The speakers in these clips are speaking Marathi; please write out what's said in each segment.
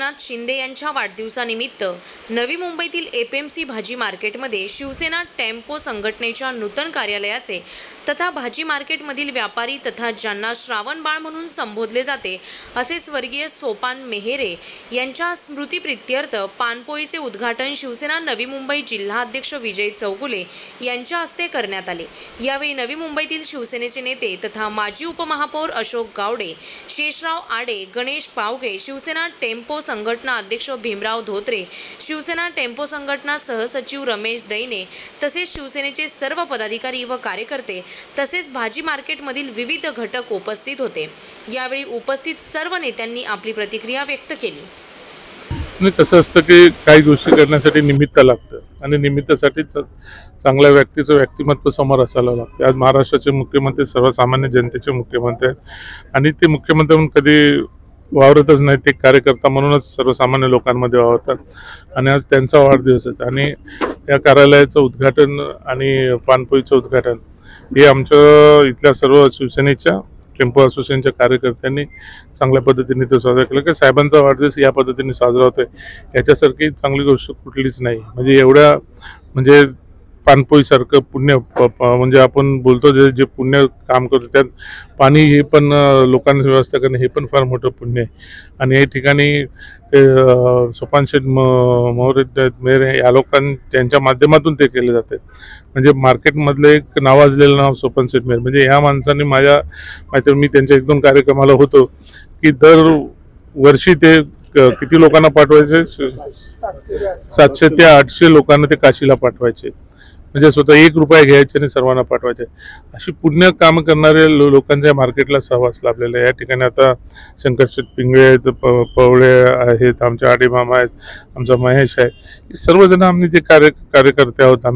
एकनाथ शिंदे यांच्या वाढदिवसानिमित्त नवी मुंबईतील एपीएमसी भाजी मार्केटमध्ये शिवसेना टेम्पो संघटनेच्या नूतन कार्यालयाचे तथा भाजी मार्केटमधील व्यापारी तथा ज्यांना श्रावणबाळ म्हणून संबोधले जाते असे स्वर्गीय सोपान मेहेरे यांच्या स्मृतिप्रित्यर्थ पानपोईचे उद्घाटन शिवसेना नवी मुंबई जिल्हा अध्यक्ष विजय चौगुले यांच्या हस्ते करण्यात आले। यावेळी नवी मुंबईतील शिवसेनेचे नेते तथा माजी उपमहापौर अशोक गावडे, शेषराव आडे, गणेश पावगे, शिवसेना टेम्पो संघटना अध्यक्ष भीमराव धोत्रे, शिवसेना टेम्पो संघटना सहसचिव रमेश दैने तसेच शिवसेनेचे सर्व पदाधिकारी व कार्यकर्ते तसेच भाजी मार्केटमधील विविध घटक उपस्थित होते। यावेळी उपस्थित सर्व नेत्यांनी आपली प्रतिक्रिया व्यक्त केली। कसं असतं की काही गोष्टी करण्यासाठी निमित्त लागतं आणि निमित्तासाठी चांगल्या व्यक्तीचं व्यक्तिमत्व समोर असायला लागतं। आज महाराष्ट्राचे मुख्यमंत्री सर्वसामान्य जनतेचे मुख्यमंत्री आहेत आणि ते मुख्यमंत्री म्हणून कधी वावरतच नाही, ते कार्यकर्ता म्हणूनच सर्वसामान्य लोकांमध्ये वावरतात आणि आज त्यांचा वाढदिवस आहे आणि या कार्यालयाचं उद्घाटन आणि पानपोईचं उद्घाटन हे आमच्या इथल्या सर्व शिवसेनेच्या टेम्पो असोसिएशनच्या कार्यकर्त्यांनी चांगल्या पद्धतीने तो साजरा केला की साहेबांचा वाढदिवस या पद्धतीने साजरा होतोय याच्यासारखी चांगली गोष्ट कुठलीच नाही। म्हणजे एवढ्या म्हणजे पानपोईसारखं पुण्य म्हणजे आपण बोलतो जे पुण्य काम करतो त्यात पाणी हे पण लोकांची व्यवस्था करणं हे पण फार मोठं पुण्य आहे आणि या ठिकाणी ते सोपान शेठ मेहरे या त्यांच्या माध्यमातून ते केले जाते। म्हणजे मार्केटमधलं एक नावाजलेलं नाव सोपान शेठ मेहरे, म्हणजे ह्या माणसाने माझ्या मी त्यांच्या एक दोन कार्यक्रमाला होतो की दर वर्षी ते किती लोकांना पाठवायचे, 700 ते 800 लोकांना ते काशीला पाठवायचे, म्हणजे स्वतः 1 रुपया घ्यायचे आणि सर्वांना पाठवायचे। अशी पुण्य काम करणारे लोकांच्या मार्केटला सहवास लाभलेला आहे। या ठिकाणी आता शंकरशेठ पिंगळे आहेत, पवळे आहेत, आमचे आडे मामा आहेत, आमचा महेश आहे, सर्वजण आम्ही जे कार्यकर्ते आहोत।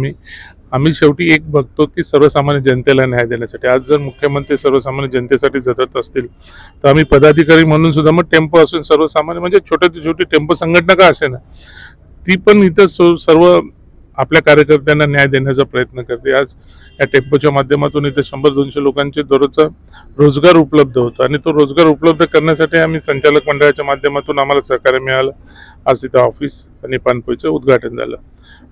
आम्ही शेवटी एक बघतो की सर्वसामान्य जनतेला न्याय देण्यासाठी। आज जर मुख्यमंत्री सर्वसामान्य जनतेसाठी झटत असतील तर आम्ही पदाधिकारी म्हणून सुद्धा मग टेम्पो असून सर्वसामान्य म्हणजे छोटी टेम्पो संघटना का असे ना ती पण इथं सर्व आपल्या कार्यकर्त्यांना न्याय देण्याचा प्रयत्न करते। आज या टेम्पोच्या माध्यमातून इथे 100-200 लोकांचे दररोजचा रोजगार उपलब्ध होतो आणि तो रोजगार उपलब्ध करण्यासाठी आम्ही संचालक मंडळाच्या माध्यमातून आम्हाला सहकार्य मिळालं। आज इथं ऑफिस आणि पानपोईचं उद्घाटन झालं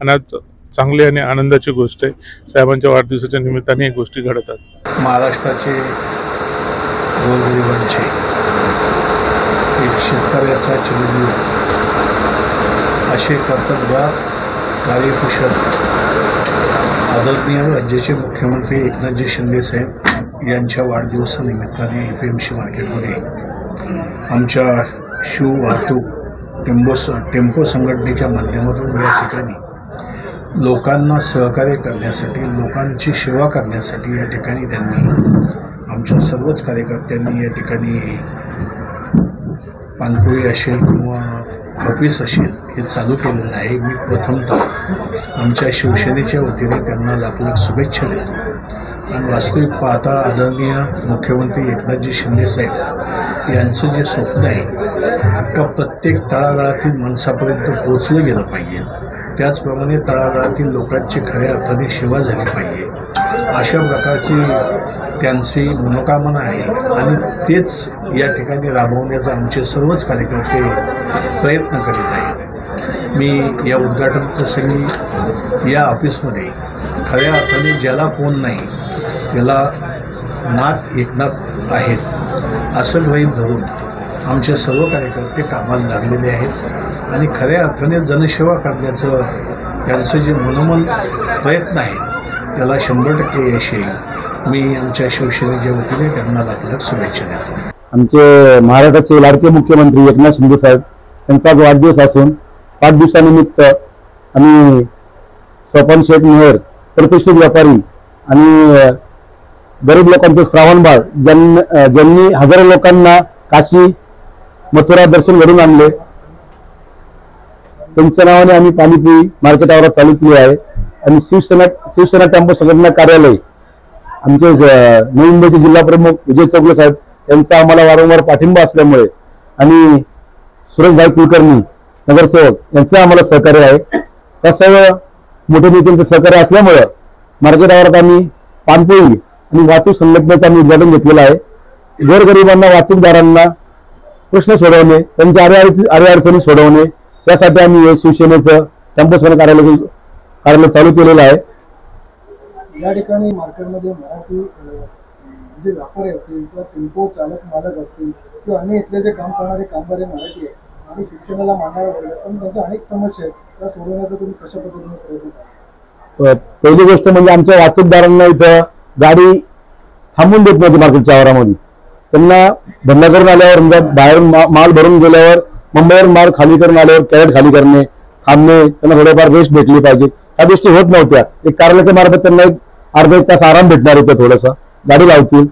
आणि आज चांगली आणि आनंदाची गोष्ट आहे। साहेबांच्या वाढदिवसाच्या निमित्ताने या गोष्टी घडतात। महाराष्ट्राचे गोरगरिबांचे एक शेतकऱ्याचा चिरंजीव असे कर्तव्यवान कार्यकुशल आदरणीय राज्याचे मुख्यमंत्री एकनाथजी शिंदे साहेब यांच्या वाढदिवसानिमित्ताने एपीएमसी मार्केटमध्ये आमच्या शिव वाहतूक टेम्पो संघटनेच्या माध्यमातून या ठिकाणी लोकांना सहकार्य करण्यासाठी, लोकांची सेवा करण्यासाठी या ठिकाणी त्यांनी आमच्या सर्वच कार्यकर्त्यांनी या ठिकाणी पानपोई असेल किंवा ऑफिस असेल हे चालू केलेलं आहे। मी प्रथमतः आमच्या शिवसेनेच्या वतीने त्यांना लाख शुभेच्छा देतो आणि वास्तविक पाहता आदरणीय मुख्यमंत्री एकनाथजी शिंदे साहेब यांचं जे स्वप्न आहे का प्रत्येक तळागाळातील माणसापर्यंत पोहोचलं गेलं पाहिजे, त्याचप्रमाणे तळागाळातील लोकांची खऱ्या अर्थाने सेवा झाली पाहिजे, अशा प्रकारची त्यांची मनोकामना आहे आणि तेच या ठिकाणी राबवण्याचा आमचे सर्वच कार्यकर्ते प्रयत्न करीत आहेत। मी या उद्घाटन प्रसंगी या ऑफिसमध्ये खऱ्या अर्थाने ज्याला कोण नाही त्याला नाथ एकनाथ आहेत असं गृहीत धरून आमचे सर्व कार्यकर्ते कामाला लागलेले आहेत आणि खऱ्या अर्थाने जनसेवा करण्याचं त्यांचं जे मनोमन प्रयत्न आहे त्याला 100% यश येईल। मी आमच्या शिवसेनेच्या वतीने त्यांना लाख शुभेच्छा देतो। आमचे महाराष्ट्राचे लाडके मुख्यमंत्री एकनाथ शिंदे साहेब यांचा वाढदिवस असून वाढदिवसानिमित्त आम्ही सोपान शेठ मेहरे प्रतिष्ठित व्यापारी आणि गरीब लोकांचे श्रावणबाळ ज्यांनी हजारो लोकांना काशी मथुरा दर्शन घडून आणले त्यांच्या नावाने आम्ही पानपोई मार्केट आवारात चालू केली आहे आणि शिवसेना टेम्पो संघटना कार्यालय आमचे नवी मुंबईचे जिल्हा प्रमुख विजय चौगुले साहेब यांचा आम्हाला वारंवार पाठिंबा असल्यामुळे आणि सुरेशभाई कुलकर्णी नगरसेवक यांचं आम्हाला सहकार्य आहे। त्या सर्व मोठे नेत्यांचं सहकार्य असल्यामुळे मार्केट आवारात आम्ही पानपोई आणि वाहतूक संघटनेचं आम्ही उद्घाटन घेतलेलं आहे। गोरगरिबांना, वाहतूकदारांना प्रश्न सोडवणे, त्यांच्या अडचणी सोडवणे, त्यासाठी आम्ही हे शिवसेनेचं टेम्पो संघटना कार्यालय चालू केलेलं आहे. या ठिकाणी मार्केटमध्ये मराठी जे व्यापारी असतील किंवा टेम्पो चालक मालक असतील किंवा अन्य इथले जे काम करणारे कामगार मराठी आहे आणि शिक्षणाला मानणारे वगैरे, पण त्यांच्या अनेक समस्या आहेत, त्या सोडवण्याचा तुम्ही कशा पद्धतीने प्रयत्न करा? पहिली गोष्ट म्हणजे आमच्या वाहतूकदारांना इथं गाडी थांबून देत नव्हती मार्केटच्या आवारामध्ये. त्यांना धंदा करून आल्यावर म्हणजे बाहेरून माल भरून गेल्यावर मुंबईवरून माल खाली करून आल्यावर कॅरेट खाली करणे, थांबणे, त्यांना थोडंफार रेस्ट भेटली पाहिजे, ह्या गोष्टी होत नव्हत्या. एक कार्यालयाच्या मार्फत त्यांना एक अर्धा एक तास आराम भेटणार होता, थोडासा गाडी लावतील,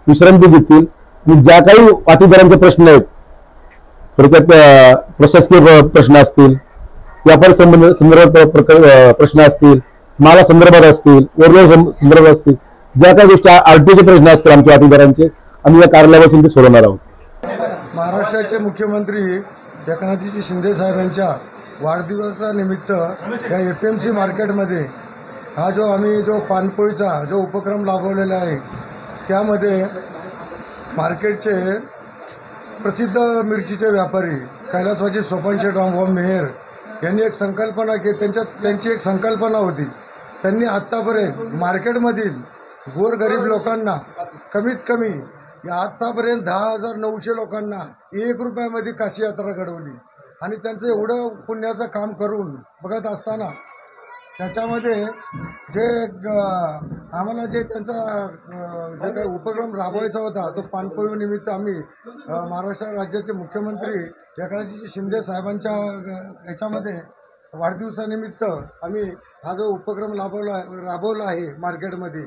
विश्रांती घेतील आणि ज्या काही वाहतूकदारांचे प्रश्न आहेत, थोडक्यात प्रशासकीय प्रश्न असतील, व्यापारी संदर्भात प्रश्न असतील, माला संदर्भात असतील, ओरडे संदर्भात असतील, ज्या काही गोष्टी आरटीओचे प्रश्न असतील आमच्या वाहतूकदारांचे, आम्ही या कार्यालयापासून ते सोडवणार आहोत. महाराष्ट्राचे मुख्यमंत्री एकनाथजी शिंदे साहेबांच्या वाढदिवसानिमित्त या FMC मार्केटमध्ये हा जो पानपोळीचा जो उपक्रम राबवलेला आहे, त्यामध्ये मार्केटचे प्रसिद्ध मिरचीचे व्यापारी कैलासवासी सोपान शेठ रामभाऊ मेहर यांनी एक संकल्पना त्यांची एक संकल्पना होती. त्यांनी आत्तापर्यंत मार्केटमधील गोरगरीब लोकांना कमीत कमी आत्तापर्यंत 10,900 लोकांना 1 रुपयामध्ये काशी यात्रा घडवली आणि त्यांचं एवढं पुण्याचं काम करून बघत असताना त्याच्यामध्ये जे आम्हाला जे त्यांचा जे काही उपक्रम राबवायचा होता तो पानपोळीनिमित्त आम्ही महाराष्ट्र राज्याचे मुख्यमंत्री एकनाथजी शिंदे साहेबांच्या याच्यामध्ये वाढदिवसानिमित्त आम्ही हा जो उपक्रम राबवला आहे मार्केटमध्ये.